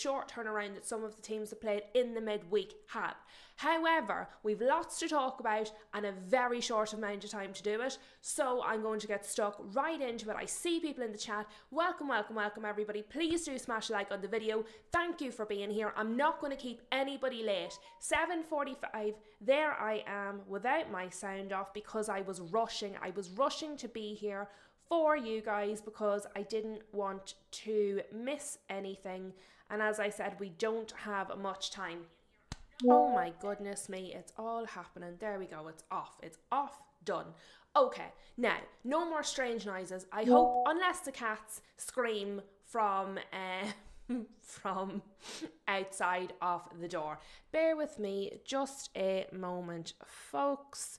short turnaround that some of the teams that played in the midweek have. However, we've lots to talk about and a very short amount of time to do it, so I'm going to get stuck right into it. I see people in the chat. Welcome everybody. Please do smash a like on the video. Thank you for being here. I'm not going to keep anybody late. 7:45, there I am without my sound off because I was rushing. I was rushing to be here for you guys because I didn't want to miss anything. And as I said, we don't have much time. Oh my goodness me, it's all happening. There we go, it's off, done. Okay, now, no more strange noises. I hope, unless the cats scream from from outside of the door. Bear with me just a moment, folks.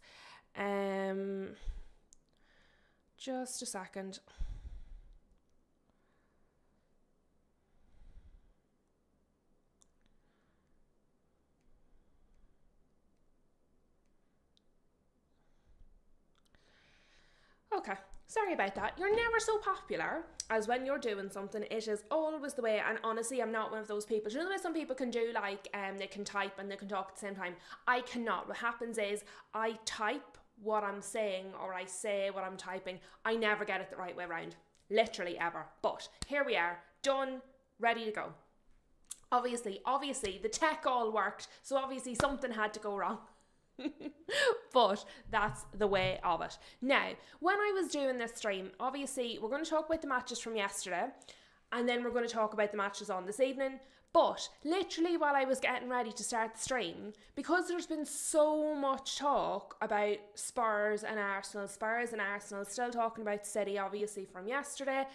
Just a second. Okay, sorry about that. You're never so popular as when you're doing something. It is always the way, and honestly, I'm not one of those people. You know the way some people can do, like, they can type and they can talk at the same time? I cannot. What happens is, I type what I'm saying, or I say what I'm typing. I never get it the right way around. Literally ever. But here we are, done, ready to go. Obviously, the tech all worked, so obviously something had to go wrong. But that's the way of it. Now, when I was doing this stream, obviously we're going to talk about the matches from yesterday, and then we're going to talk about the matches on this evening. But literally while I was getting ready to start the stream, because there's been so much talk about Spurs and Arsenal, still talking about City obviously from yesterday,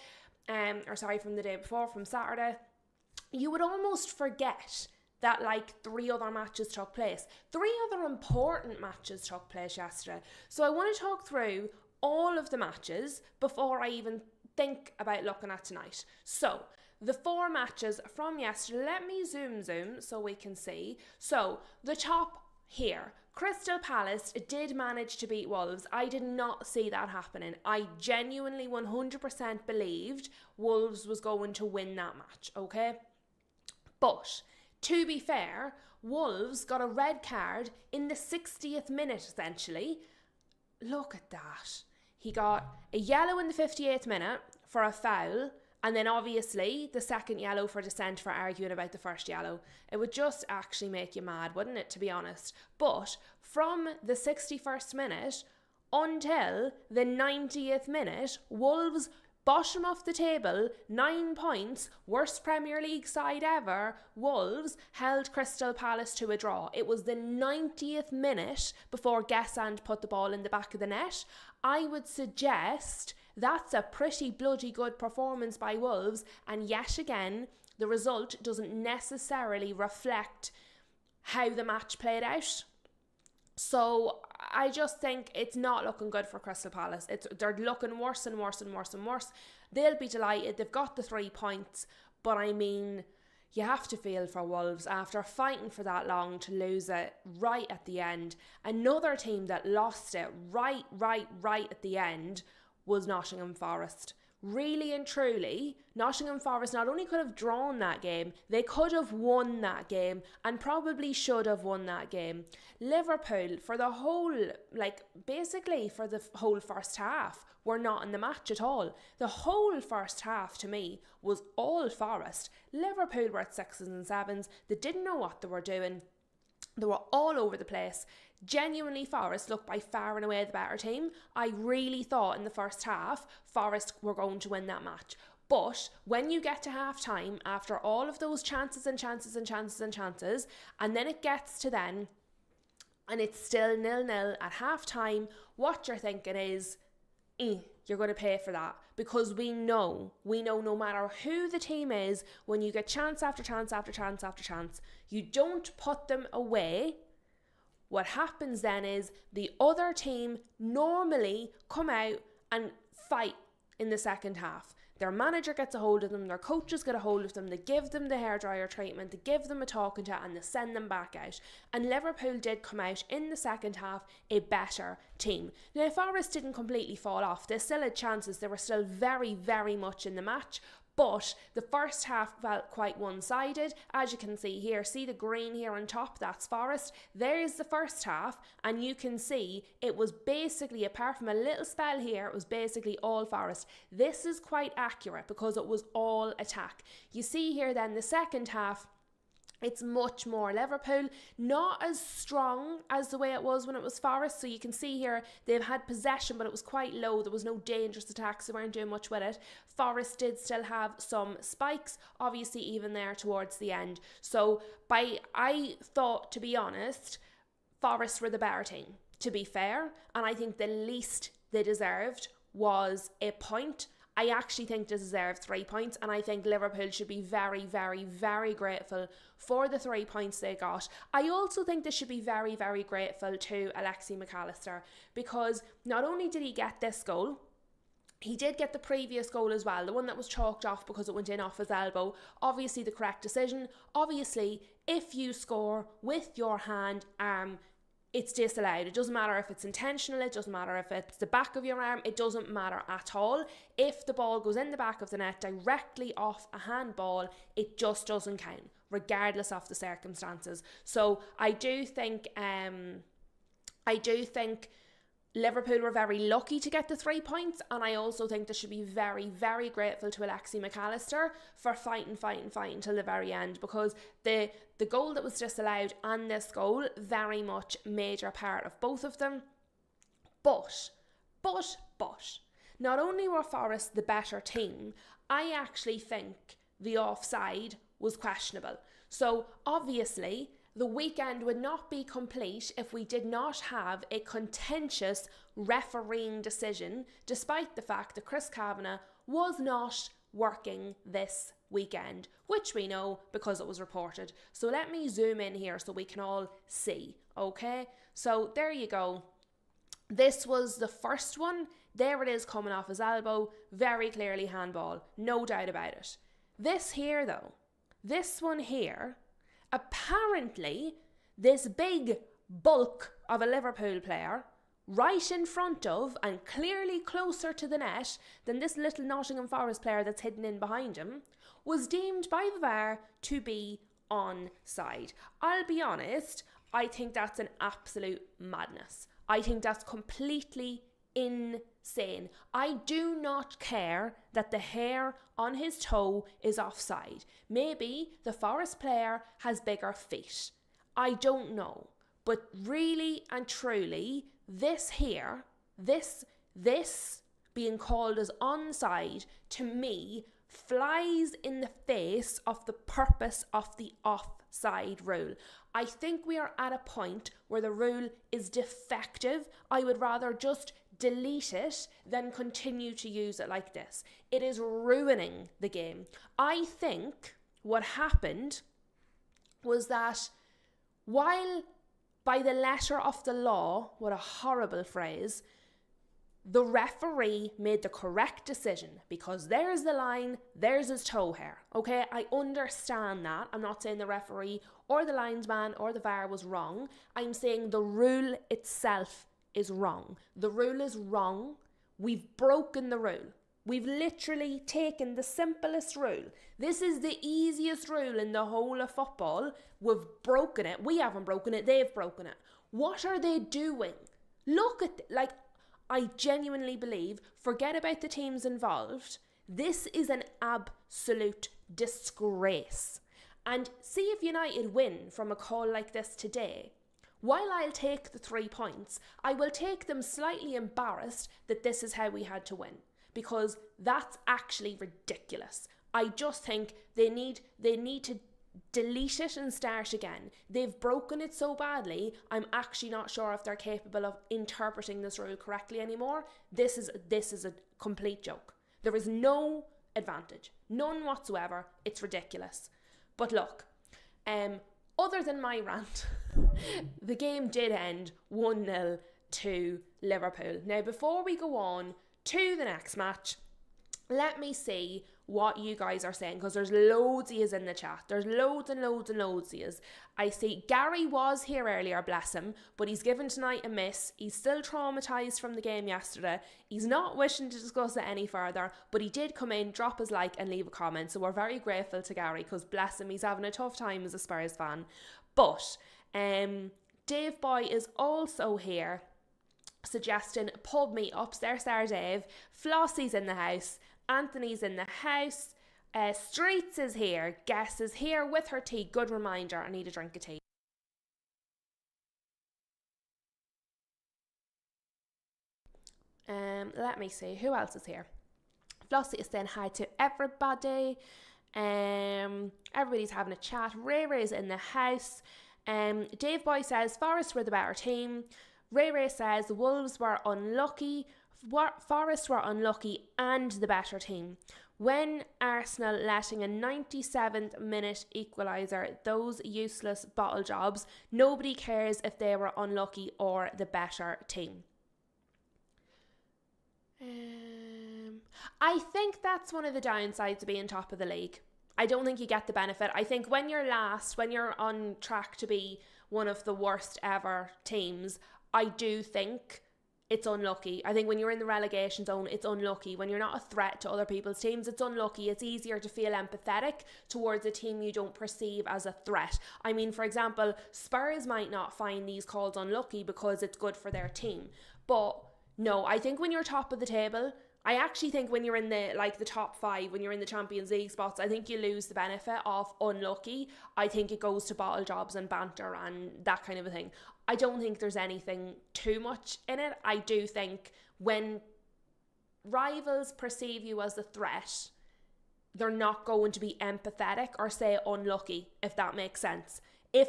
from the day before, from Saturday, you would almost forget that like 3 other matches took place. 3 other important matches took place yesterday. So I want to talk through all of the matches before I even think about looking at tonight. So the 4 matches from yesterday, let me zoom so we can see. So the top here, Crystal Palace did manage to beat Wolves. I did not see that happening. I genuinely 100% believed Wolves was going to win that match, okay? But to be fair, Wolves got a red card in the 60th minute, essentially. Look at that. He got a yellow in the 58th minute for a foul, and then obviously the second yellow for dissent for arguing about the first yellow. It would just actually make you mad, wouldn't it, to be honest? But from the 61st minute until the 90th minute, Wolves bottom of the table, 9 points, worst Premier League side ever. Wolves held Crystal Palace to a draw. It was the 90th minute before Gessand put the ball in the back of the net. I would suggest that's a pretty bloody good performance by Wolves, and yet again, the result doesn't necessarily reflect how the match played out. So I just think it's not looking good for Crystal Palace. They're looking worse and worse. They'll be delighted. They've got the 3 points. But I mean, you have to feel for Wolves after fighting for that long to lose it right at the end. Another team that lost it right at the end was Nottingham Forest. Really and truly, Nottingham Forest not only could have drawn that game, they could have won that game and probably should have won that game. Liverpool, for the whole, basically for the whole first half, were not in the match at all. The whole first half, to me, was all Forest. Liverpool were at 6s and 7s. They didn't know what they were doing. They were all over the place. Genuinely, Forest looked by far and away the better team. I really thought in the first half, Forest were going to win that match. But when you get to half time, after all of those chances, and then it gets to then, and it's still 0-0 at half time, what you're thinking is, you're going to pay for that. Because we know no matter who the team is, when you get chance after chance, you don't put them away. What happens then is the other team normally come out and fight in the second half. Their manager gets a hold of them, their coaches get a hold of them, they give them the hairdryer treatment, they give them a talking to, and they send them back out. And Liverpool did come out in the second half a better team. Now, Forest didn't completely fall off. They still had chances. They were still very, very much in the match. But the first half felt quite one-sided. As you can see here, see the green here on top, that's Forest. There's the first half, and you can see it was basically, apart from a little spell here, it was basically all Forest. This is quite accurate because it was all attack. You see here then the second half, it's much more Liverpool, not as strong as the way it was when it was Forest. So you can see here they've had possession, but it was quite low. There was no dangerous attacks. They weren't doing much with it. Forest did still have some spikes, obviously even there towards the end. So I thought, to be honest, Forest were the better team, to be fair. And I think the least they deserved was a point. I actually think they deserve 3 points, and I think Liverpool should be very, very, very grateful for the 3 points they got. I also think they should be very, very grateful to Alexi McAllister, because not only did he get this goal, he did get the previous goal as well, the one that was chalked off because it went in off his elbow. Obviously the correct decision. Obviously, if you score with your hand, it's disallowed. It doesn't matter if it's intentional, it doesn't matter if it's the back of your arm, it doesn't matter at all. If the ball goes in the back of the net directly off a handball, it just doesn't count, regardless of the circumstances. So I do think Liverpool were very lucky to get the 3 points, and I also think they should be very, very grateful to Alexi McAllister for fighting till the very end, because the goal that was disallowed and this goal, very much major part of both of them. But, not only were Forest the better team, I actually think the offside was questionable. So obviously, the weekend would not be complete if we did not have a contentious refereeing decision, despite the fact that Chris Kavanagh was not working this weekend, which we know because it was reported. So let me zoom in here so we can all see, okay? So there you go. This was the first one. There it is coming off his elbow. Very clearly handball, no doubt about it. This here though, this one here, apparently, this big bulk of a Liverpool player, right in front of and clearly closer to the net than this little Nottingham Forest player that's hidden in behind him, was deemed by the VAR to be onside. I'll be honest, I think that's an absolute madness. I think that's completely insane. I do not care that the hair on his toe is offside. Maybe the Forest player has bigger feet. I don't know. But really and truly, this here, this being called as onside, to me, flies in the face of the purpose of the offside rule. I think we are at a point where the rule is defective. I would rather just delete it than continue to use it like this. It is ruining the game. I think what happened was that while by the letter of the law, what a horrible phrase, the referee made the correct decision, because there's the line, there's his toe hair. Okay, I understand that. I'm not saying the referee or the linesman or the VAR was wrong. I'm saying the rule itself is wrong. The rule is wrong. We've broken the rule. We've literally taken the simplest rule. This is the easiest rule in the whole of football. We've broken it. We haven't broken it. They've broken it. What are they doing? Look at, I genuinely believe, forget about the teams involved, this is an absolute disgrace. And see if United win from a call like this today. While I'll take the 3 points, I will take them slightly embarrassed that this is how we had to win, because that's actually ridiculous. I just think they need to delete it and start again. They've broken it so badly, I'm actually not sure if they're capable of interpreting this rule correctly anymore. This is a complete joke. There is no advantage, none whatsoever. It's ridiculous. But look, other than my rant, the game did end 1-0 to Liverpool. Now, before we go on to the next match, let me see what you guys are saying, because there's loads of yous in the chat. There's loads and loads and loads of yous. I see Gary was here earlier, bless him, but he's given tonight a miss. He's still traumatised from the game yesterday. He's not wishing to discuss it any further, but he did come in, drop his like and leave a comment. So we're very grateful to Gary, because bless him, he's having a tough time as a Spurs fan. But Dave Boy is also here, suggesting pub meetups. There's our Dave. Flossie's in the house. Anthony's in the house. Streets is here. Guess is here with her tea. Good reminder, I need a drink of tea. Let me see, who else is here? Flossie is saying hi to everybody. Everybody's having a chat. Ray Ray's in the house. Dave Boy says Forest were the better team. Ray Ray says Wolves were unlucky. Forest were unlucky and the better team. When Arsenal letting a 97th minute equaliser, those useless bottle jobs, nobody cares if they were unlucky or the better team. I think that's one of the downsides of being top of the league. I don't think you get the benefit. I think when you're last, when you're on track to be one of the worst ever teams, I do think it's unlucky. I think when you're in the relegation zone, it's unlucky. When you're not a threat to other people's teams, it's unlucky. It's easier to feel empathetic towards a team you don't perceive as a threat. I mean, for example, Spurs might not find these calls unlucky because it's good for their team. But no, I think when you're top of the table, I actually think when you're in the top 5, when you're in the Champions League spots, I think you lose the benefit of unlucky. I think it goes to bottle jobs and banter and that kind of a thing. I don't think there's anything too much in it. I do think when rivals perceive you as a threat, they're not going to be empathetic or say unlucky, if that makes sense. I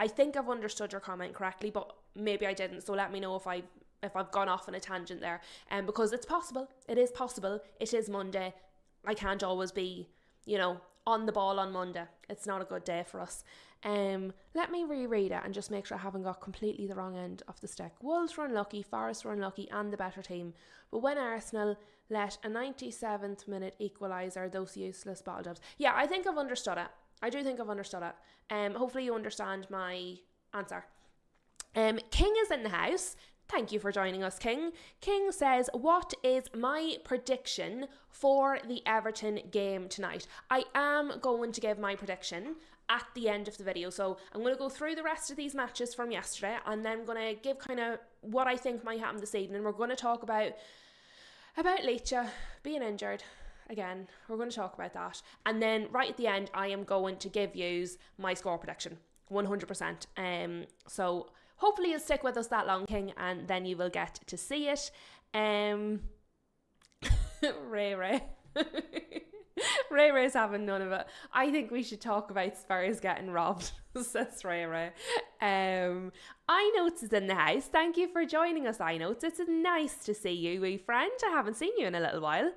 think I've understood your comment correctly, but maybe I didn't. So let me know if I've gone off on a tangent there. Because it's possible. It is possible. It is Monday. I can't always be, on the ball on Monday. It's not a good day for us. Let me reread it and just make sure I haven't got completely the wrong end of the stick. Wolves were unlucky, Forest were unlucky and the better team. But when Arsenal let a 97th minute equaliser, those useless bottle jobs. Yeah, I think I've understood it. I do think I've understood it. Hopefully you understand my answer. King is in the house. Thank you for joining us, King. King says, what is my prediction for the Everton game tonight? I am going to give my prediction at the end of the video. So I'm going to go through the rest of these matches from yesterday and then I'm going to give kind of what I think might happen this evening. We're going to talk about Leitcha being injured again. We're going to talk about that. And then right at the end, I am going to give you my score prediction. 100%. So hopefully you'll stick with us that long, King, and then you will get to see it. Ray. Ray's having none of it. I think we should talk about Spurs getting robbed, says Ray. iNotes is in the house. Thank you for joining us, iNotes. It's nice to see you, wee friend. I haven't seen you in a little while.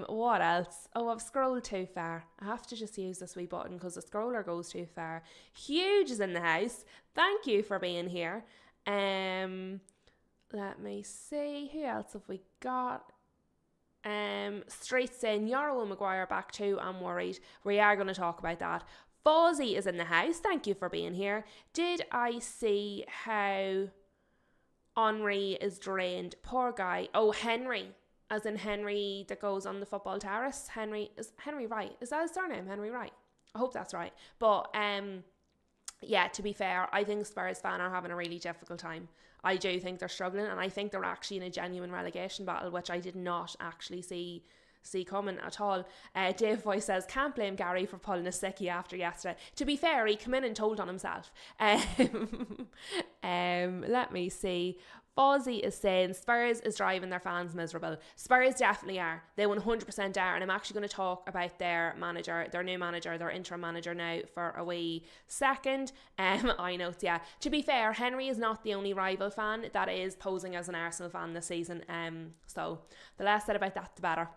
What else? Oh, I've scrolled too far. I have to just use this wee button because the scroller goes too far. Huge is in the house. Thank you for being here. Let me see. Who else have we got? Street saying Yarrow and Maguire back too. I'm worried. We are going to talk about that. Fozzie is in the house. Thank you for being here. Did I see how Henry is drained? Poor guy. Oh, Henry. As in Henry that goes on the football terrace. Henry Wright. Is that his surname? Henry Wright. I hope that's right. But yeah, to be fair, I think Spurs fans are having a really difficult time. I do think they're struggling, and I think they're actually in a genuine relegation battle, which I did not actually see coming at all. Dave Boy says, can't blame Gary for pulling a sickie after yesterday. To be fair, he came in and told on himself. Let me see. Fozzie is saying Spurs is driving their fans miserable. Spurs definitely are. They 100% are. And I'm actually going to talk about their manager, their new manager, their interim manager now for a wee second. I know, yeah. To be fair, Henry is not the only rival fan that is posing as an Arsenal fan this season. So the less said about that, the better.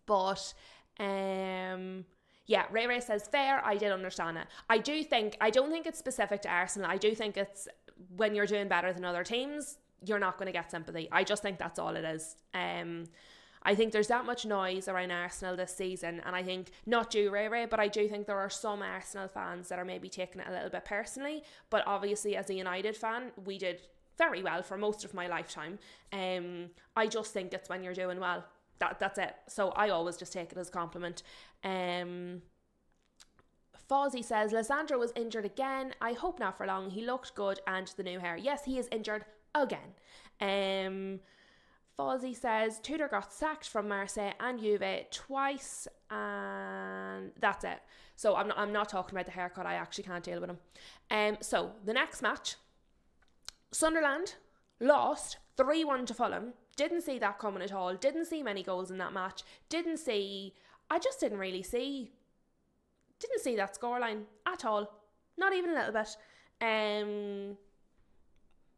But yeah, Ray says fair. I did understand it. I don't think it's specific to Arsenal. I do think it's when you're doing better than other teams, you're not going to get sympathy. I just think that's all it is. I think there's that much noise around Arsenal this season, and I think, not you, Ray, but I do think there are some Arsenal fans that are maybe taking it a little bit personally, but obviously as a United fan, we did very well for most of my lifetime. I just think it's when you're doing well. That's it. So I always just take it as a compliment. Fozzie says, Lissandro was injured again. I hope not for long. He looked good and the new hair. Yes, he is injured again. Fozzie says, Tudor got sacked from Marseille and Juve twice, and that's it. So I'm not talking about the haircut. I actually can't deal with him. So the next match, Sunderland lost 3-1 to Fulham. Didn't see that coming at all. Didn't see many goals in that match. I just didn't see that scoreline at all. Not even a little bit.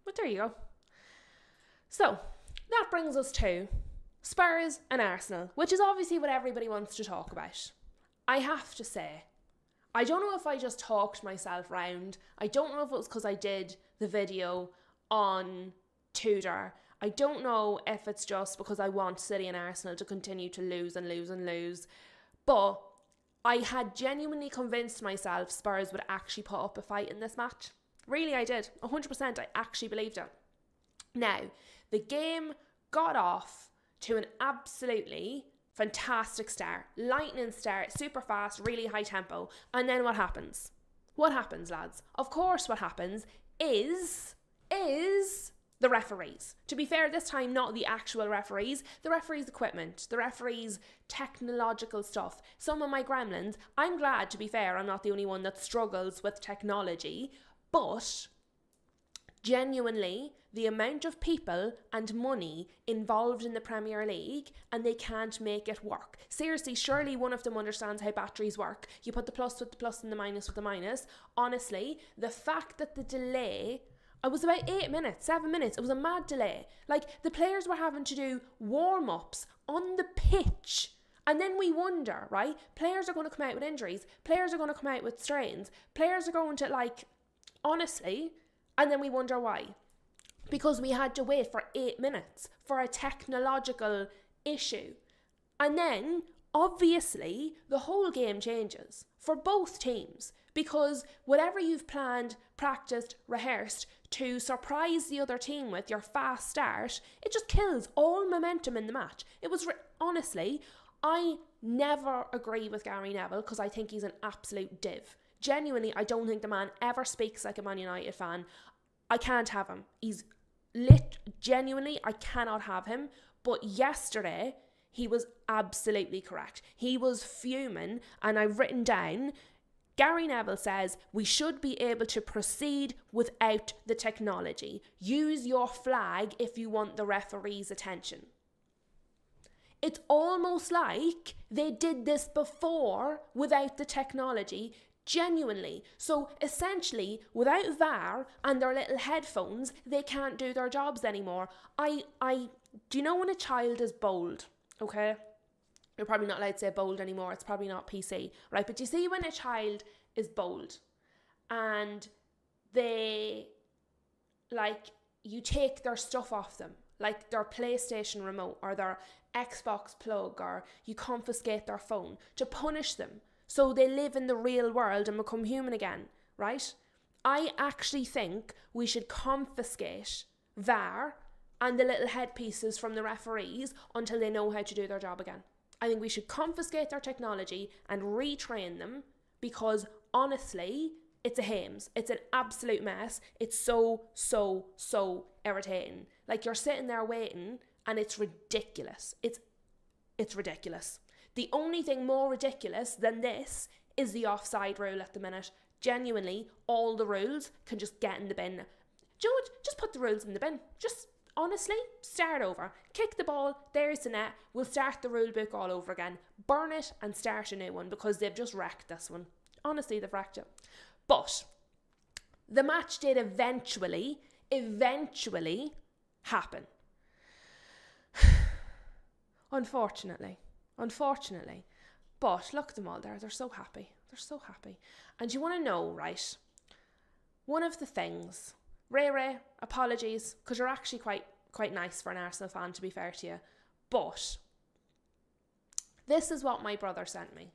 But there you go. So that brings us to Spurs and Arsenal, which is obviously what everybody wants to talk about. I have to say, I don't know if I just talked myself round. I don't know if it was because I did the video on Tudor. I don't know if it's just because I want City and Arsenal to continue to lose and lose and lose. But I had genuinely convinced myself Spurs would actually put up a fight in this match. Really, I did. 100%. I actually believed it. Now, the game got off to an absolutely fantastic start. Lightning start, super fast, really high tempo. And then what happens? What happens, lads? Of course, what happens is the referees. To be fair, this time not the actual referees, the referees' equipment, the referees' technological stuff. Some of my gremlins, I'm glad, to be fair, I'm not the only one that struggles with technology, but genuinely, the amount of people and money involved in the Premier League, and they can't make it work. Seriously, surely one of them understands how batteries work. You put the plus with the plus and the minus with the minus. Honestly, the fact that the delay, it was about 8 minutes, 7 minutes. It was a mad delay. Like, the players were having to do warm-ups on the pitch. And then we wonder, right? Players are going to come out with injuries. Players are going to come out with strains. Players are going to, honestly, and then we wonder why. Because we had to wait for 8 minutes for a technological issue. And then, obviously, the whole game changes for both teams. Because whatever you've planned, practiced, rehearsed to surprise the other team with your fast start, it just kills all momentum in the match. It was, honestly, I never agree with Gary Neville because I think he's an absolute div. Genuinely, I don't think the man ever speaks like a Man United fan. I can't have him. He's genuinely, I cannot have him. But yesterday, he was absolutely correct. He was fuming, and I've written down, Gary Neville says, we should be able to proceed without the technology. Use your flag if you want the referee's attention. It's almost like they did this before without the technology. Genuinely. So essentially, without VAR and their little headphones, they can't do their jobs anymore. Do you know when a child is bold? Okay? You're probably not allowed to say bold anymore. It's probably not PC, right? But you see when a child is bold and they, you take their stuff off them, like their PlayStation remote or their Xbox plug, or you confiscate their phone to punish them. So they live in the real world and become human again, right? I actually think we should confiscate VAR and the little headpieces from the referees until they know how to do their job again. I think we should confiscate their technology and retrain them because, honestly, it's a hames. It's an absolute mess. It's so irritating. Like, you're sitting there waiting and it's ridiculous. It's ridiculous. The only thing more ridiculous than this is the offside rule at the minute. Genuinely, all the rules can just get in the bin. Do you know what? Just put the rules in the bin. Just, honestly, start over. Kick the ball, there's the net. We'll start the rule book all over again. Burn it and start a new one because they've just wrecked this one. Honestly, they've wrecked it. But the match did eventually happen. Unfortunately. But look at them all there. They're so happy. And you want to know, right? One of the things, Ray, apologies, because you're actually quite nice for an Arsenal fan, to be fair to you. But This is what my brother sent me.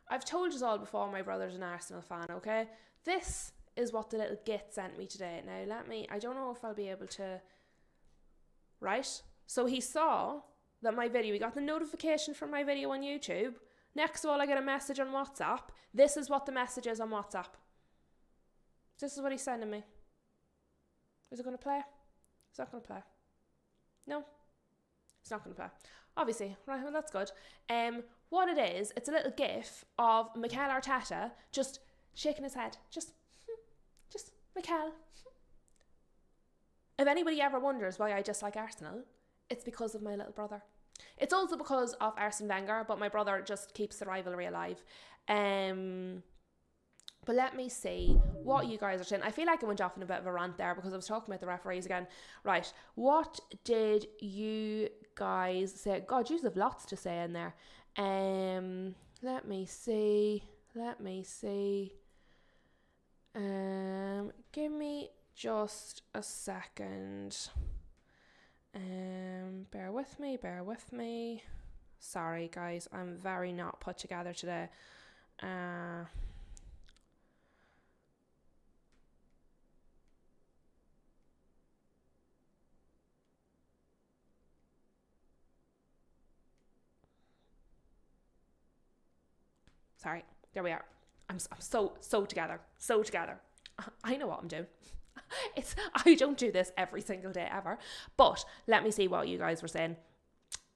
I've told you all before, my brother's an Arsenal fan, okay? This is what the little git sent me today. Now, I don't know if I'll be able to, right? So he saw that he got the notification from my video on YouTube. Next of all, I get a message on WhatsApp. This is what the message is on WhatsApp. This is what he's sending me. Is it going to play? It's not going to play. No, it's not going to play. Obviously, right, well, that's good. What it is, it's a little gif of Mikel Arteta just shaking his head. Just Mikel. If anybody ever wonders why I dislike Arsenal, it's because of my little brother. It's also because of Arsene Wenger, but my brother just keeps the rivalry alive. But let me see what you guys are saying. I feel like I went off in a bit of a rant there because I was talking about the referees again. Right, what did you guys say? God, you have lots to say in there. Let me see. Give me just a second. Bear with me. Sorry, guys, I'm very not put together today. Sorry, there we are. I'm so together. I know what I'm doing. I don't do this every single day ever. But let me see what you guys were saying.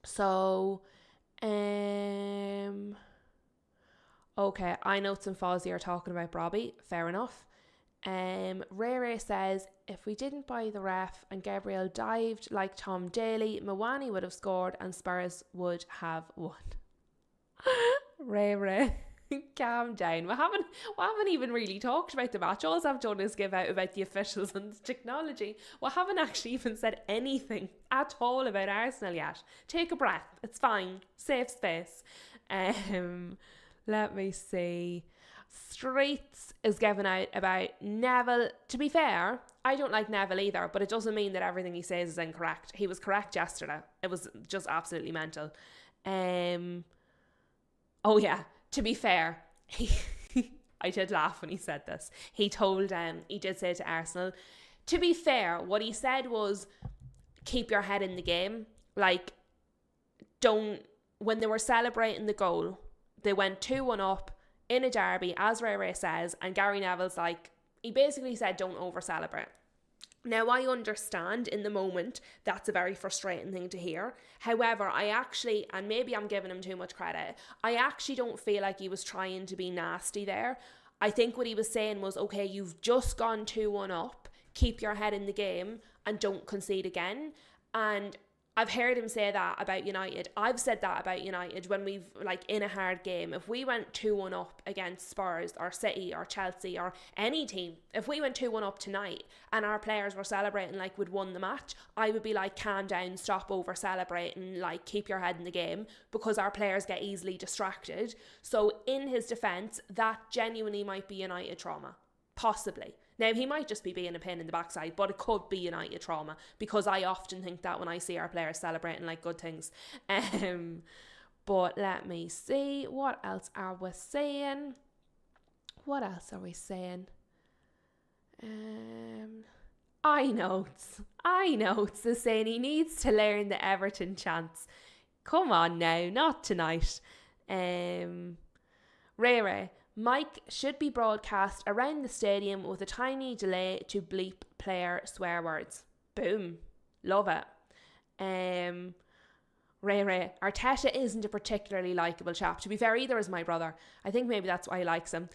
So, okay, I know some Fozzie are talking about Robbie. Fair enough. Ray says, if we didn't buy the ref and Gabriel dived like Tom Daly, Mawani would have scored and Spurs would have won. Ray. Calm down. We haven't even really talked about the match. All I've done is give out about the officials and the technology. We haven't actually even said anything at all about Arsenal yet. Take a breath. It's fine. Safe space. Let me see. Streets is giving out about Neville. To be fair, I don't like Neville either, but it doesn't mean that everything he says is incorrect. He was correct yesterday. It was just absolutely mental. Oh yeah. To be fair, I did laugh when he said this. He did say to Arsenal, to be fair, what he said was, keep your head in the game. Like, when they were celebrating the goal, they went 2-1 up in a derby, as Ray says, and Gary Neville's like, he basically said, don't over-celebrate. Now, I understand in the moment that's a very frustrating thing to hear. However, and maybe I'm giving him too much credit, I actually don't feel like he was trying to be nasty there. I think what he was saying was, okay, you've just gone 2-1 up, keep your head in the game and don't concede again. And I've heard him say that about United. I've said that about United when we've, like, in a hard game. If we went 2-1 up against Spurs or City or Chelsea or any team, if we went 2-1 up tonight and our players were celebrating like we'd won the match, I would be like, calm down, stop over celebrating, like, keep your head in the game, because our players get easily distracted. So in his defence, that genuinely might be United trauma. Possibly. Now, he might just be being a pain in the backside, but it could be United trauma, because I often think that when I see our players celebrating like good things. But let me see. What else are we saying? I notes is saying he needs to learn the Everton chants. Come on now, not tonight. Ray. Mike should be broadcast around the stadium with a tiny delay to bleep player swear words. Boom. Love it. Ray. Arteta isn't a particularly likeable chap. To be fair, either is my brother. I think maybe that's why he likes him.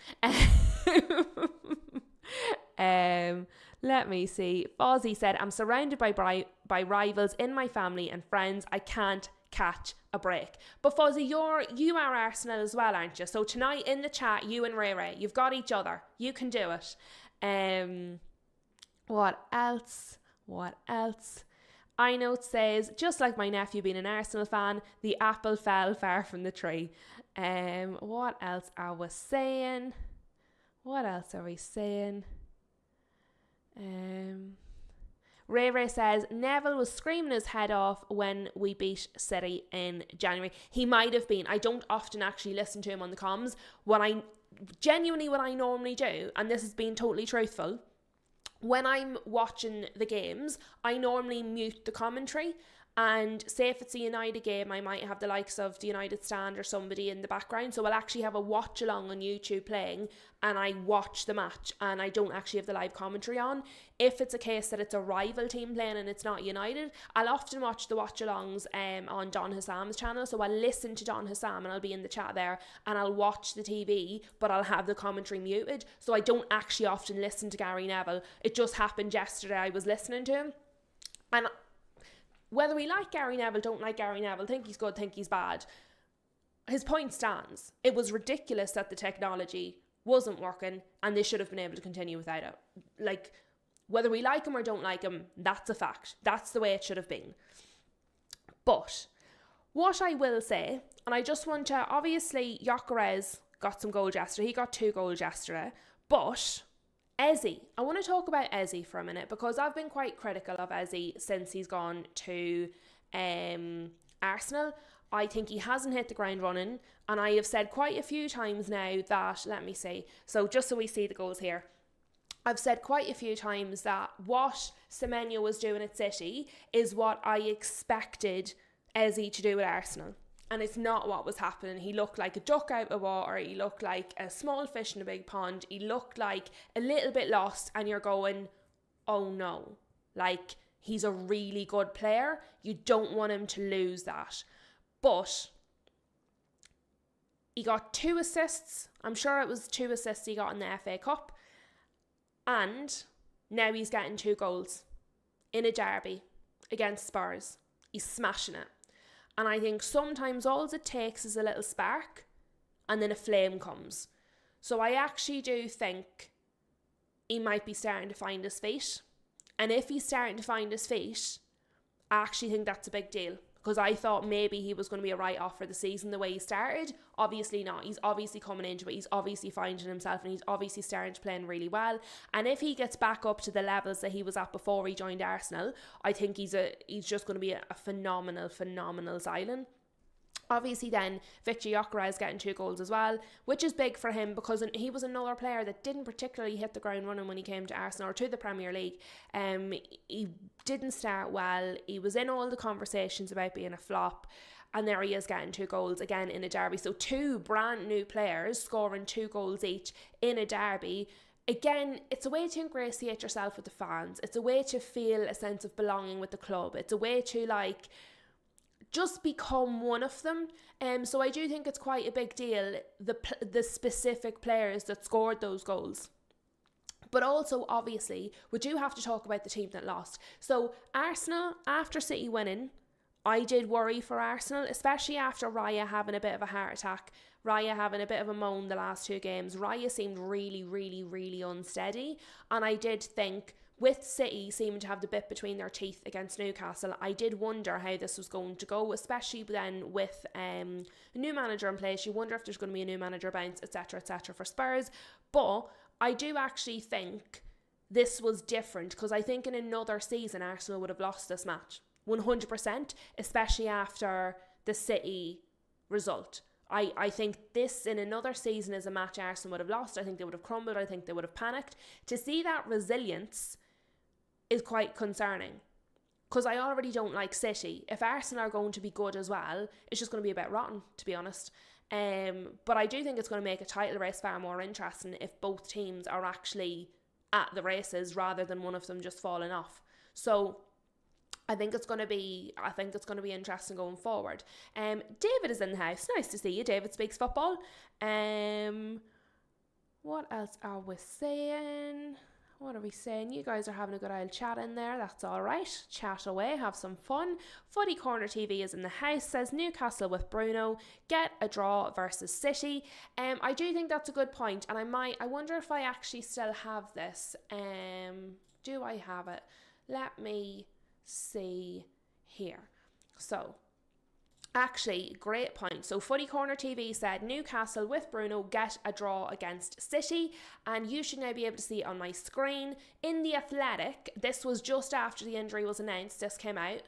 Let me see. Fozzie said, I'm surrounded by rivals in my family and friends. I can't catch a break. But Fozzie, you are Arsenal as well, aren't you? So tonight in the chat, you and Ray, you've got each other. You can do it. What else? I know it says, just like my nephew being an Arsenal fan, the apple fell far from the tree. What else are we saying? Ray Ray says, Neville was screaming his head off when we beat City in January. He might have been. I don't often actually listen to him on the comms. What I normally do, and this is being totally truthful, when I'm watching the games, I normally mute the commentary. And say if it's a United game, I might have the likes of the United stand or somebody in the background. So I'll actually have a watch along on YouTube playing and I watch the match and I don't actually have the live commentary on. If it's a case that it's a rival team playing and it's not United, I'll often watch the watch alongs on Don Hassam's channel. So I'll listen to Don Hassam and I'll be in the chat there and I'll watch the TV, but I'll have the commentary muted. So I don't actually often listen to Gary Neville. It just happened yesterday I was listening to him. And whether we like Gary Neville, don't like Gary Neville, think he's good, think he's bad, his point stands. It was ridiculous that the technology wasn't working and they should have been able to continue without it. Like, whether we like him or don't like him, that's a fact. That's the way it should have been. But what I will say, and I just want to, obviously, Gyökeres got some goals yesterday. He got 2 goals yesterday. But Eze, I want to talk about Eze for a minute because I've been quite critical of Eze since he's gone to Arsenal. I think he hasn't hit the ground running, and I have said quite a few times now that, let me see, so just so we see the goals here, I've said quite a few times that what Semenyo was doing at City is what I expected Eze to do at Arsenal. And it's not what was happening. He looked like a duck out of water. He looked like a small fish in a big pond. He looked like a little bit lost. And you're going, oh no. Like, he's a really good player. You don't want him to lose that. But he got 2 assists. I'm sure it was 2 assists he got in the FA Cup. And now he's getting 2 goals in a derby against Spurs. He's smashing it. And I think sometimes all it takes is a little spark and then a flame comes. So I actually do think he might be starting to find his feet. And if he's starting to find his feet, I actually think that's a big deal. Because I thought maybe he was going to be a write-off for the season the way he started. Obviously not. He's obviously coming into it. He's obviously finding himself and he's obviously starting to play really well. And if he gets back up to the levels that he was at before he joined Arsenal, I think he's just going to be a phenomenal signing. Obviously then, Victor Gyökeres getting 2 goals as well, which is big for him because he was another player that didn't particularly hit the ground running when he came to Arsenal or to the Premier League. He didn't start well. He was in all the conversations about being a flop. And there he is getting 2 goals again in a derby. So 2 brand new players scoring 2 goals each in a derby. Again, it's a way to ingratiate yourself with the fans. It's a way to feel a sense of belonging with the club. It's a way to just become one of them. So I do think it's quite a big deal, the specific players that scored those goals. But also, obviously, we do have to talk about the team that lost. So Arsenal, after City winning, I did worry for Arsenal, especially after Raya having a bit of a heart attack, Raya having a bit of a moan the last 2 games. Raya seemed really unsteady. And I did think, with City seeming to have the bit between their teeth against Newcastle, I did wonder how this was going to go, especially then with a new manager in place. You wonder if there's going to be a new manager bounce, etc. for Spurs. But I do actually think this was different because I think in another season Arsenal would have lost this match 100%, especially after the City result. I think this in another season is a match Arsenal would have lost. I think they would have crumbled. I think they would have panicked. To see that resilience is quite concerning because I already don't like City. If Arsenal are going to be good as well, it's just going to be a bit rotten, to be honest. But I do think it's going to make a title race far more interesting if both teams are actually at the races rather than one of them just falling off. So I think it's going to be interesting going forward. David is in the house. Nice to see you. David Speaks Football. What else are we saying? What are we saying? You guys are having a good old chat in there. That's all right. Chat away. Have some fun. Footy Corner TV is in the house. Says Newcastle with Bruno. Get a draw versus City. I do think that's a good point. And I wonder if I actually still have this. Do I have it? Let me see here. So Actually, great point. So Footy Corner TV said Newcastle with Bruno get a draw against City, and you should now be able to see it on my screen. In The Athletic, this was just after the injury was announced, this came out.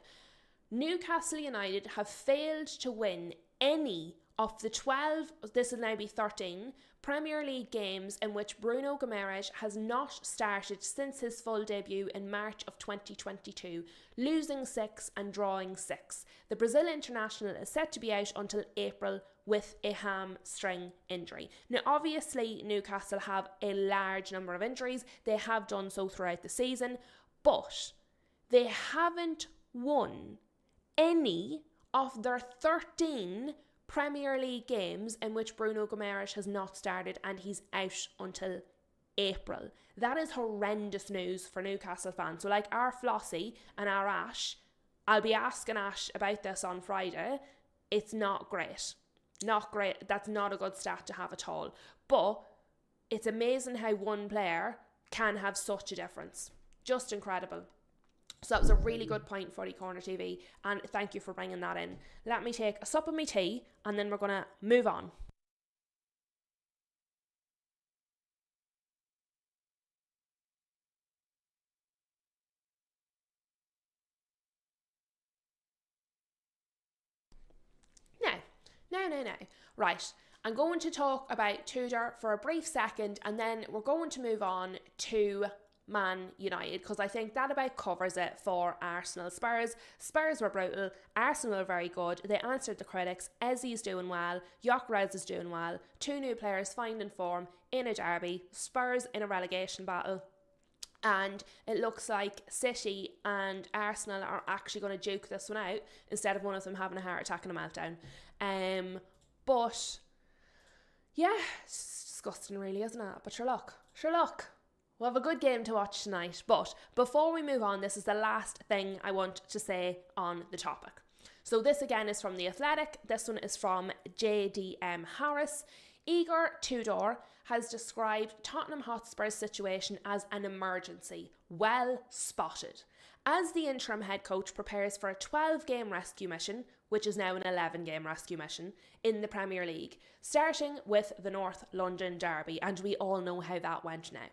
Newcastle United have failed to win any of the 12, this will now be 13, Premier League games in which Bruno Guimaraes has not started since his full debut in March of 2022, losing 6 and drawing 6. The Brazil international is set to be out until April with a hamstring injury. Now, obviously, Newcastle have a large number of injuries. They have done so throughout the season, but they haven't won any of their 13 Premier League games in which Bruno Guimaraes has not started, and he's out until April. That is horrendous news for Newcastle fans. So like our Flossie and our Ash, I'll be asking Ash about this on Friday. It's not great. Not great. That's not a good stat to have at all. But it's amazing how one player can have such a difference. Just incredible. So that was a really good point, Footy Corner TV, and thank you for bringing that in. Let me take a sup of my tea, and then we're going to move on. Now. Right, I'm going to talk about Tudor for a brief second, and then we're going to move on to Man United, because I think that about covers it for Arsenal. Spurs were brutal, Arsenal were very good, they answered the critics. Ezzy's doing well, Gyökeres is doing well, 2 new players finding form in a derby, Spurs in a relegation battle, and it looks like City and Arsenal are actually going to duke this one out instead of one of them having a heart attack and a meltdown. But yeah, it's disgusting really, isn't it? But sure look, we'll have a good game to watch tonight. But before we move on, this is the last thing I want to say on the topic. So this again is from The Athletic. This one is from JDM Harris. Igor Tudor has described Tottenham Hotspur's situation as an emergency. Well spotted. As the interim head coach prepares for a 12-game rescue mission, which is now an 11-game rescue mission, in the Premier League, starting with the North London derby, and we all know how that went now.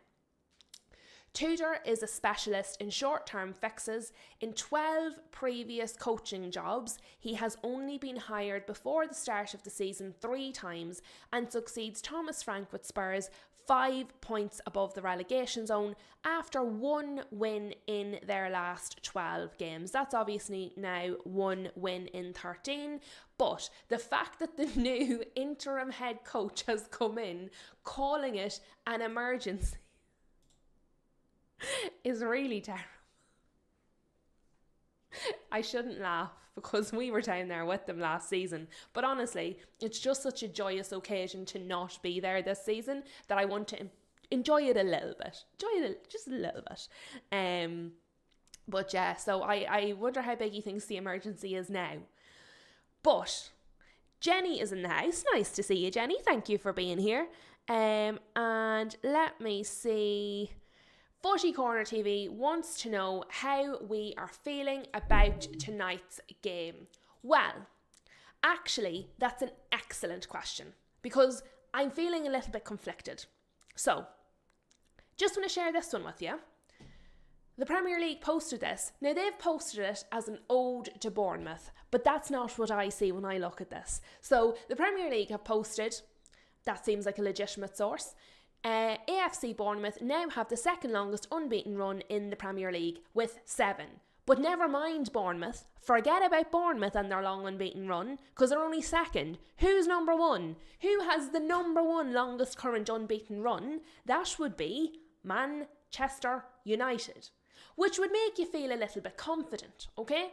Tudor is a specialist in short-term fixes. In 12 previous coaching jobs, he has only been hired before the start of the season 3 times and succeeds Thomas Frank with Spurs 5 points above the relegation zone after 1 win in their last 12 games. That's obviously now 1 win in 13, but the fact that the new interim head coach has come in calling it an emergency is really terrible. I shouldn't laugh because we were down there with them last season, but honestly, it's just such a joyous occasion to not be there this season that I want to enjoy it a little bit. Just a little bit. But yeah, so I wonder how big he thinks the emergency is now. But Jenny is in the house. Nice to see you, Jenny. Thank you for being here. And let me see. Footy Corner TV wants to know how we are feeling about tonight's game. Well, actually, that's an excellent question because I'm feeling a little bit conflicted. So, just want to share this one with you. The Premier League posted this. Now, they've posted it as an ode to Bournemouth, but that's not what I see when I look at this. So, the Premier League have posted, that seems like a legitimate source, AFC Bournemouth now have the second longest unbeaten run in the Premier League with 7. But never mind Bournemouth. Forget about Bournemouth and their long unbeaten run because they're only second. Who's number 1? Who has the number 1 longest current unbeaten run? That would be Manchester United, which would make you feel a little bit confident, okay?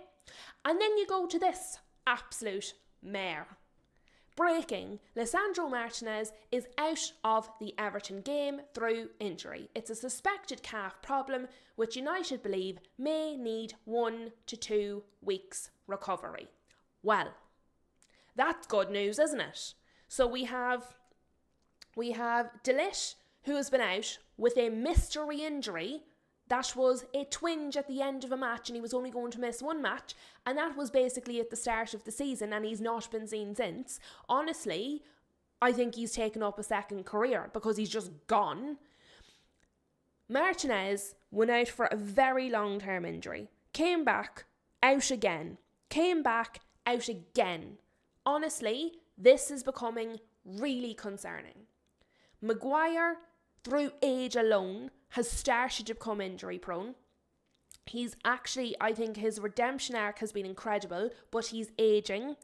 And then you go to this absolute mare. Breaking, Lisandro Martinez is out of the Everton game through injury. It's a suspected calf problem, which United believe may need 1 to 2 weeks recovery. Well, that's good news, isn't it? So we have De Ligt, who has been out with a mystery injury That was a twinge at the end of a match and he was only going to miss one match, and that was basically at the start of the season and he's not been seen since. Honestly, I think he's taken up a second career because he's just gone. Martinez went out for a very long-term injury, came back, out again, came back, out again. Honestly, this is becoming really concerning. Maguire, through age alone, has started to become injury prone. He's actually, I think his redemption arc has been incredible, but he's aging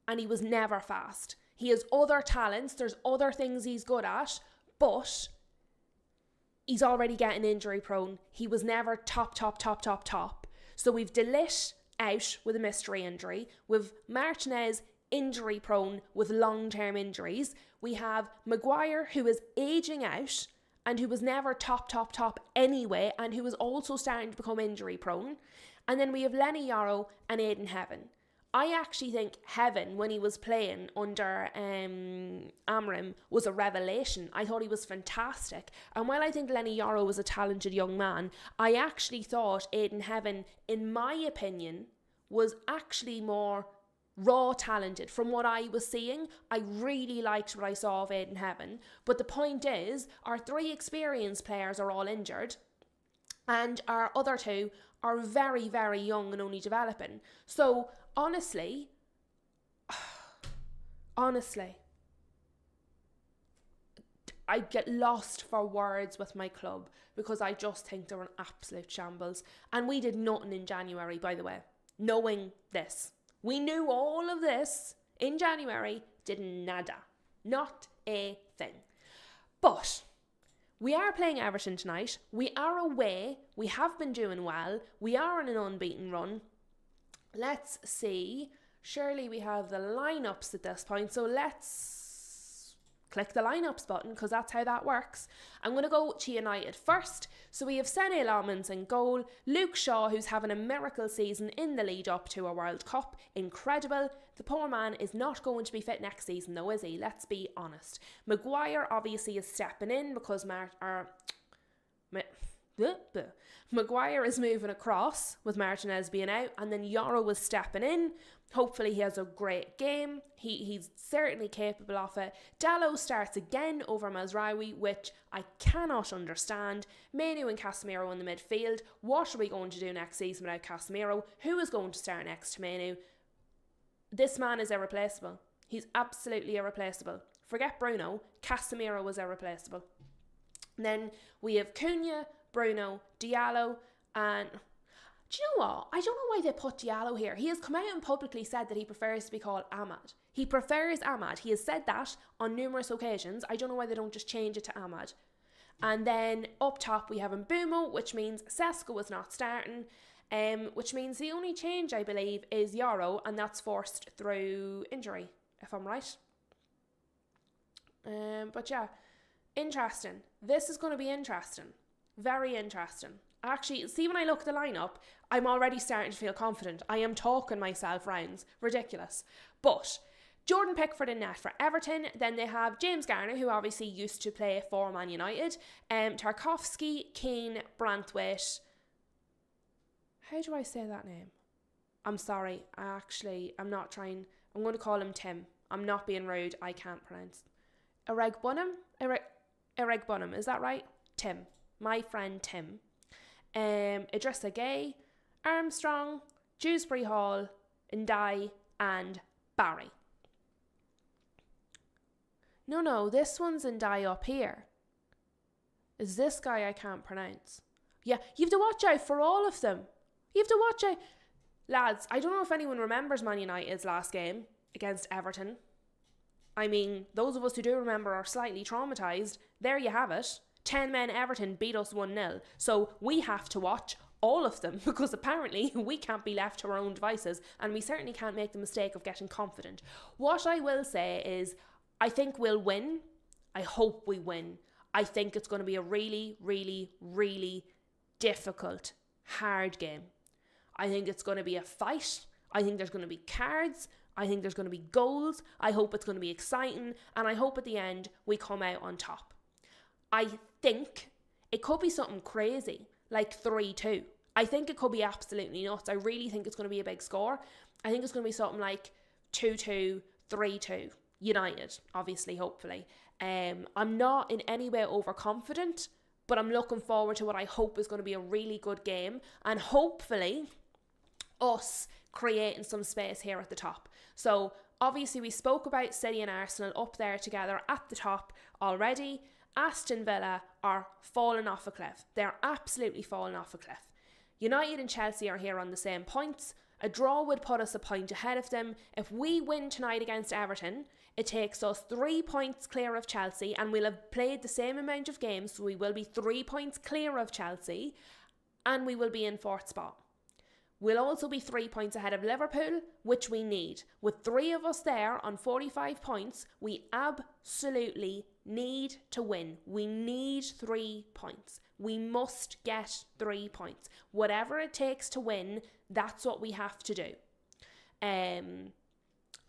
and he was never fast. He has other talents, there's other things he's good at, but he's already getting injury prone. He was never top. So we've De Ligt out with a mystery injury. We've Martinez injury prone with long-term injuries. We have Maguire, who is aging out and who was never top anyway, and who was also starting to become injury prone. And then we have Lenny Yoro and Aidan Heaven. I actually think Heaven, when he was playing under Amram, was a revelation. I thought he was fantastic. And while I think Lenny Yoro was a talented young man, I actually thought Aidan Heaven, in my opinion, was actually more raw talented. From what I was seeing, I really liked what I saw of Aidan Heaven. But the point is, our three experienced players are all injured, and our other two are very, very young and only developing. So honestly, I get lost for words with my club because I just think they're an absolute shambles. And we did nothing in January, by the way, knowing this. We knew all of this in January, did nada. Not a thing. But we are playing Everton tonight. We are away. We have been doing well. We are on an unbeaten run. Let's see. Surely we have the lineups at this point. So let's click the lineups button because that's how that works. I'm going to go to United first. So we have Sene Lammens in goal. Luke Shaw, who's having a miracle season in the lead up to a World Cup. Incredible. The poor man is not going to be fit next season though, is he? Let's be honest. Maguire obviously is stepping in because Maguire is moving across with Martinez being out, and then Yoro was stepping in. Hopefully he has a great game. He's certainly capable of it. Dalot starts again over Mazraoui, which I cannot understand. Manu and Casemiro in the midfield. What are we going to do next season without Casemiro? Who is going to start next to Manu? This man is irreplaceable. He's absolutely irreplaceable. Forget Bruno. Casemiro was irreplaceable. And then we have Cunha, Bruno, Diallo, and do you know what? I don't know why they put Diallo here. He has come out and publicly said that he prefers to be called Ahmad. He prefers Ahmad. He has said that on numerous occasions. I don't know why they don't just change it to Ahmad. And then up top we have Mbumo, which means Sesko is not starting, which means the only change, I believe, is Yoro, and that's forced through injury, if I'm right. But yeah, interesting. This is going to be interesting. Very interesting. Actually, see, when I look at the lineup, I'm already starting to feel confident. I am talking myself rounds. Ridiculous. But Jordan Pickford in net for Everton. Then they have James Garner, who obviously used to play for Man United. Tarkowski, Keane, Branthwaite. How do I say that name? I'm sorry. I'm not trying. I'm going to call him Tim. I'm not being rude. I can't pronounce. Eregbunam? Eregbunam, is that right? Tim. My friend Tim. Idrissa Gueye, Armstrong, Dewsbury Hall, Ndai, and Barry. No, this one's Ndai up here. Is this guy I can't pronounce? Yeah, you have to watch out for all of them. You have to watch out. Lads, I don't know if anyone remembers Man United's last game against Everton. I mean, those of us who do remember are slightly traumatised. There you have it. 10 men Everton beat us 1-0. So we have to watch all of them because apparently we can't be left to our own devices, and we certainly can't make the mistake of getting confident. What I will say is I think we'll win. I hope we win. I think it's going to be a really, really, really difficult, hard game. I think it's going to be a fight. I think there's going to be cards. I think there's going to be goals. I hope it's going to be exciting, and I hope at the end we come out on top. I think it could be something crazy. like 3-2. I think it could be absolutely nuts. I really think it's going to be a big score. I think it's going to be something like 2-2, 3-2. United, obviously, hopefully. I'm not in any way overconfident, but I'm looking forward to what I hope is going to be a really good game, and hopefully us creating some space here at the top. So obviously we spoke about City and Arsenal up there together at the top already. Aston Villa are falling off a cliff. They're absolutely falling off a cliff. United and Chelsea are here on the same points. A draw would put us a point ahead of them. If we win tonight against Everton, it takes us 3 points clear of Chelsea, and we'll have played the same amount of games, so we will be 3 points clear of Chelsea, and we will be in 4th spot. We'll also be 3 points ahead of Liverpool, which we need. With 3 of us there on 45 points, we absolutely need to win. We need 3 points. We must get 3 points. Whatever it takes to win, that's what we have to do.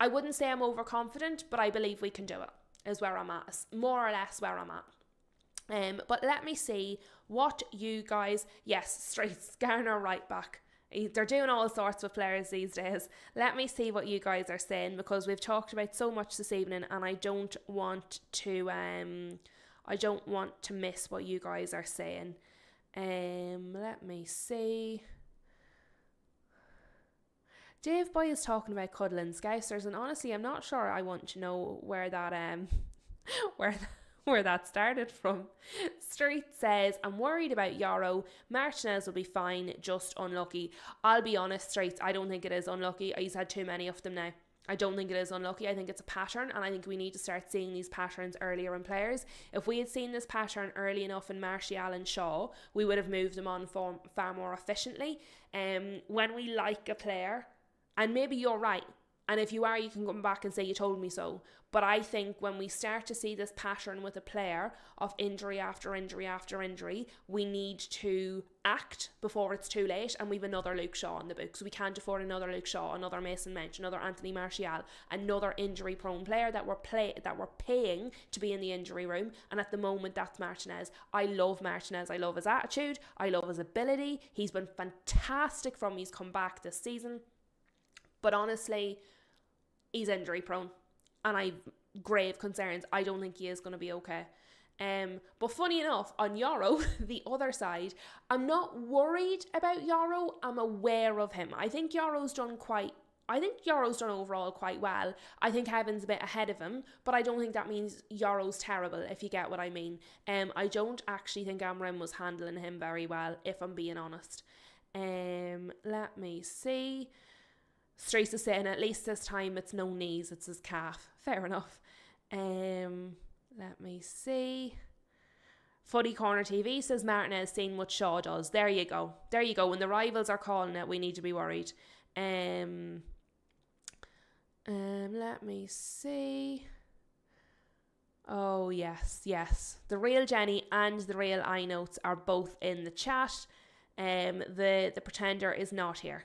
I wouldn't say I'm overconfident, but I believe we can do it, is where I'm at. More or less where I'm at. But let me see what you guys... Yes, Streets, Garner right back. They're doing all sorts with players these days. Let me see what you guys are saying, because we've talked about so much this evening, and I don't want to miss what you guys are saying. Let me see. Dave Boy is talking about cuddling Scousers, and honestly, I'm not sure I want to know where that where that started from. Street says, I'm worried about Yarrow. Martinez will be fine, just unlucky. I'll be honest, Street, I don't think it is unlucky. He's had too many of them now. I don't think it is unlucky. I think it's a pattern, and I think we need to start seeing these patterns earlier in players. If we had seen this pattern early enough in Martial and Shaw, we would have moved them on far more efficiently. When we like a player, and maybe you're right, and if you are, you can come back and say you told me so. But I think when we start to see this pattern with a player of injury after injury after injury, we need to act before it's too late. And we've another Luke Shaw on the books. We can't afford another Luke Shaw, another Mason Mount, another Anthony Martial, another injury-prone player that we're paying to be in the injury room. And at the moment, that's Martinez. I love Martinez. I love his attitude. I love his ability. He's been fantastic from he's come back this season. But honestly, he's injury prone, and I've grave concerns. I don't think he is going to be okay. But funny enough, on Yarrow, the other side, I'm not worried about Yarrow. I'm aware of him. I think Yarrow's done overall quite well. I think Heaven's a bit ahead of him, but I don't think that means Yarrow's terrible, if you get what I mean. I don't actually think Amram was handling him very well, if I'm being honest. Let me see. Streets is saying at least this time it's no knees, it's his calf. Fair enough. Let me see. Footy Corner TV says Martinez seen what Shaw does. There you go. When the rivals are calling it, we need to be worried. Let me see. Oh yes. The real Jenny and the real iNotes are both in the chat. The pretender is not here.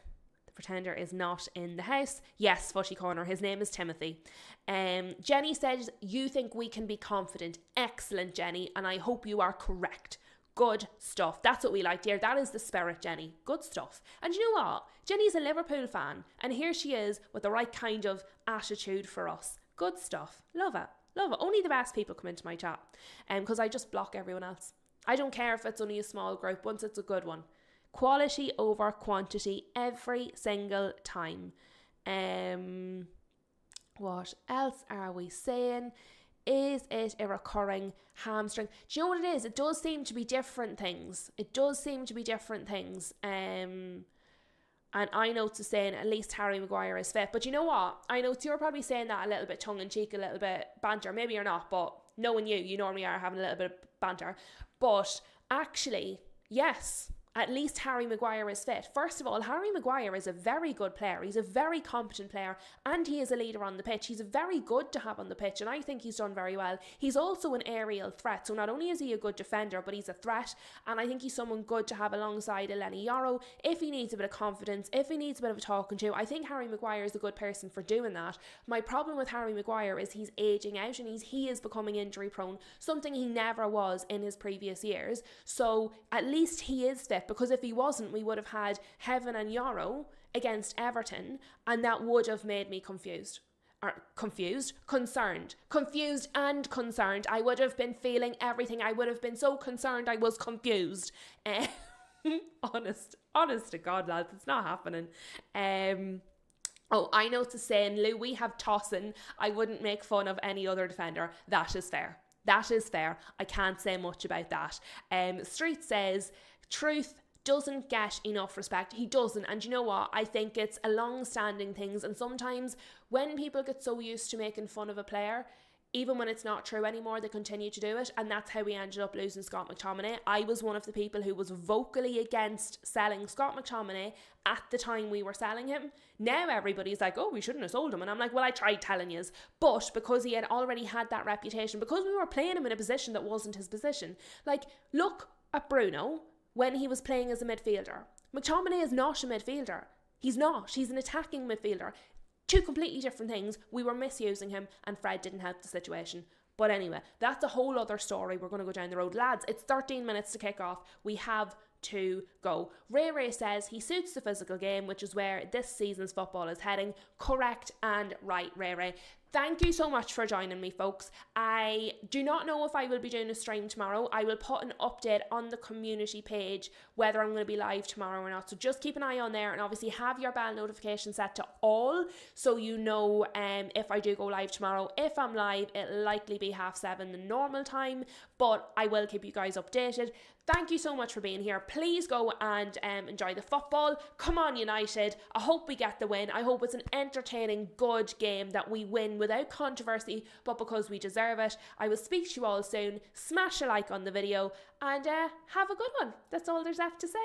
Pretender is not in the house. Yes, Footy Corner, his name is Timothy. Jenny says, you think we can be confident. Excellent, Jenny, and I hope you are correct. Good stuff. That's what we like, dear. That is the spirit, Jenny. Good stuff. And you know what? Jenny's a Liverpool fan, and here she is with the right kind of attitude for us. Good stuff. Love it. Only the best people come into my chat, because I just block everyone else. I don't care if it's only a small group, once it's a good one. Quality over quantity every single time. What else are we saying? Is it a recurring hamstring? Do you know what it is? It does seem to be different things. And I know to saying at least Harry Maguire is fit. But you know what? I know you're probably saying that a little bit tongue-in-cheek, a little bit banter. Maybe you're not, but knowing you normally are having a little bit of banter. But actually, yes, at least Harry Maguire is fit. First of all, Harry Maguire is a very good player. He's a very competent player, and he is a leader on the pitch. He's very good to have on the pitch, and I think he's done very well. He's also an aerial threat, so not only is he a good defender, but he's a threat, and I think he's someone good to have alongside Eleni Yarrow if he needs a bit of confidence, if he needs a bit of a talking to. I think Harry Maguire is a good person for doing that. My problem with Harry Maguire is he's aging out, and he is becoming injury prone, something he never was in his previous years. So at least he is fit. because if he wasn't, we would have had Heaven and Yarrow against Everton, and that would have made me confused and concerned. I would have been feeling everything. I would have been so concerned I was confused. Honest to God, lads, it's not happening. Oh, I know to saying, Lou, we have Tossin. I wouldn't make fun of any other defender. That is fair. That is fair. I can't say much about that. Street says, Truth doesn't get enough respect. He doesn't. And you know what? I think it's a long-standing thing. And sometimes when people get so used to making fun of a player, even when it's not true anymore, they continue to do it. And that's how we ended up losing Scott McTominay. I was one of the people who was vocally against selling Scott McTominay at the time we were selling him. Now everybody's like, oh, we shouldn't have sold him. And I'm like, well, I tried telling yous. But because he had already had that reputation, because we were playing him in a position that wasn't his position. Like, look at Bruno when he was playing as a midfielder. McTominay is not a midfielder. He's not. He's an attacking midfielder. Two completely different things. We were misusing him and Fred didn't help the situation. But anyway, that's a whole other story. We're going to go down the road. Lads, it's 13 minutes to kick off. We have to go. Ray says he suits the physical game, which is where this season's football is heading. Correct and right, Ray. Thank you so much for joining me, folks. I do not know if I will be doing a stream tomorrow. I will put an update on the community page whether I'm going to be live tomorrow or not. So just keep an eye on there and obviously have your bell notification set to all so you know if I do go live tomorrow. If I'm live, it'll likely be 7:30 the normal time, but I will keep you guys updated. Thank you so much for being here. Please go and enjoy the football. Come on, United. I hope we get the win. I hope it's an entertaining, good game that we win without controversy, but because we deserve it. I will speak to you all soon. Smash a like on the video and have a good one. That's all there's left to say.